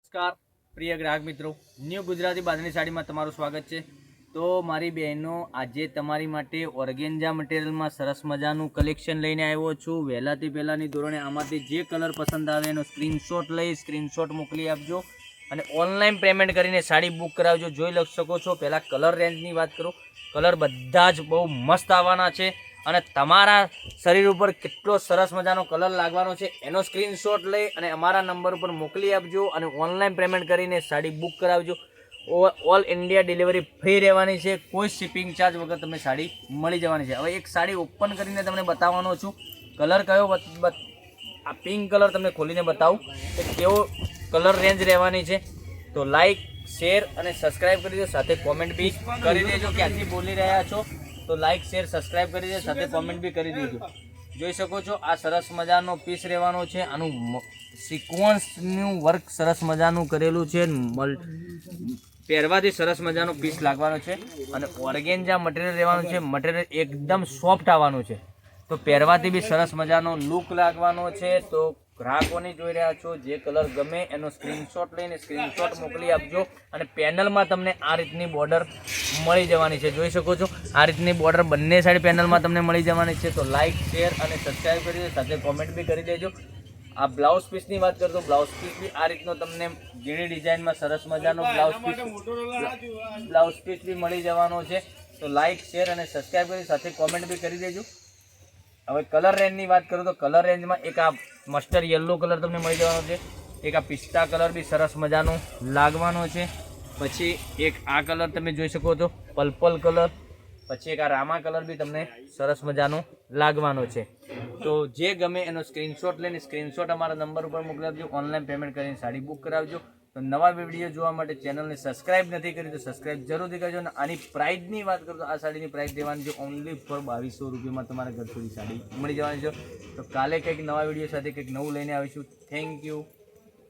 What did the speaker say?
નમસ્કાર પ્રિય ગ્રાહક મિત્રો, ન્યૂ ગુજરાતી બાંધણી સાડીમાં તમારું સ્વાગત છે। તો મારી બહેનો, આજે તમારી માટે ઓર્ગેન્જા મટીરિયલમાં સરસ મજાનું કલેક્શન લઈને આવ્યો છું। વહેલાથી પહેલાંની ધોરણે આમાંથી જે કલર પસંદ આવે એનો સ્ક્રીનશોટ લઈ સ્ક્રીનશોટ મોકલી આપજો અને ઓનલાઈન પેમેન્ટ કરીને સાડી બુક કરાવજો। જોઈ શકો છો, પહેલાં કલર રેન્જની વાત કરું, કલર બધા જ બહુ મસ્ત આવવાના છે અને તમારા શરીર ઉપર કેટલો સરસ મજાનો કલર લાગવાનો છે એનો સ્ક્રીનશોટ લઈ અને અમારા નંબર ઉપર મોકલી આપજો અને ઓનલાઈન પેમેન્ટ કરીને સાડી બુક કરાવજો। ઓલ ઇન્ડિયા ડિલિવરી ફ્રી રહેવાની છે, કોઈ શિપિંગ ચાર્જ વગર તમને સાડી મળી જવાની છે। હવે એક સાડી ઓપન કરીને તમને બતાવવાનો છું, કલર કયો આ પિંક કલર તમને ખોલીને બતાવું કે કેવો કલર રેન્જ રહેવાની છે। તો લાઈક, શેર અને સબસ્ક્રાઈબ કરી દો, સાથે કોમેન્ટ બી કરી દેજો ક્યાંથી બોલી રહ્યા છો। તો લાઈક, શેર, સબસ્ક્રાઈબ કરી દેજો, સાથે કોમેન્ટ બી કરી દેજો। જોઈ શકો છો, આ સરસ મજાનો પીસ રહેવાનો છે, આનું સિક્વન્સનું વર્ક સરસ મજાનું કરેલું છે, પહેરવાથી સરસ મજાનો પીસ લાગવાનો છે અને ઓર્ગેન્જા મટીરિયલ રહેવાનું છે। મટીરિયલ એકદમ સોફ્ટ આવવાનું છે, તો પહેરવાથી બી સરસ મજાનો લુક લાગવાનો છે। તો ગ્રાહકોની જોઈ રહ્યા છો, જે કલર ગમે એનો સ્ક્રીનશોટ લઈને સ્ક્રીનશોટ મોકલી આપજો અને પેનલમાં તમને આ રીતની બોર્ડર મળી જવાની છે। જોઈ શકો છો, આ રીતની બોર્ડર બંને સાઈડ પેનલમાં તમને મળી જવાની છે। તો લાઈક, શેર અને સબસ્ક્રાઈબ કરી દેજો, સાથે કોમેન્ટ બી કરી દેજો। આ બ્લાઉઝ પીસની વાત કરતો, બ્લાઉઝ પીસ બી આ રીતનો તમને ઝીણી ડિઝાઇનમાં સરસ મજાનો બ્લાઉઝ પીસ બી મળી જવાનો છે। તો લાઈક, શેર અને સબસ્ક્રાઈબ કરી, સાથે કોમેન્ટ બી કરી દેજો। હવે કલર રેન્જની વાત કરું તો કલર રેન્જમાં એક આ મસ્ટર્ડ યલો કલર તમને મળી જવાનો છે, એક આ પિસ્તા કલર બી સરસ મજાનો લાગવાનો છે, પછી એક આ કલર તમે જોઈ શકો છો પર્પલ કલર, પછી એક આ રામા કલર બી તમને સરસ મજાનો લાગવાનો છે। તો જે ગમે એનો સ્ક્રીનશોટ લઈને સ્ક્રીનશોટ અમારા નંબર ઉપર મોકલાવજો, ઓનલાઈન પેમેન્ટ કરીને સાડી બુક કરાવજો। તો નવા વિડીયો જોવા માટે ચેનલને સબસ્ક્રાઈબ નથી કરી તો સબસ્ક્રાઈબ જરૂરથી કરજો। અને આની પ્રાઇસની વાત કરું તો આ સાડીની પ્રાઇસ દેવાની છે ઓનલી ફોર 2200 રૂપિયામાં તમારા ઘર સુધી સાડી મળી જવાની છે। તો કાલે કંઈક નવા વિડીયો સાથે કંઈક નવું લઈને આવીશું। Thank you.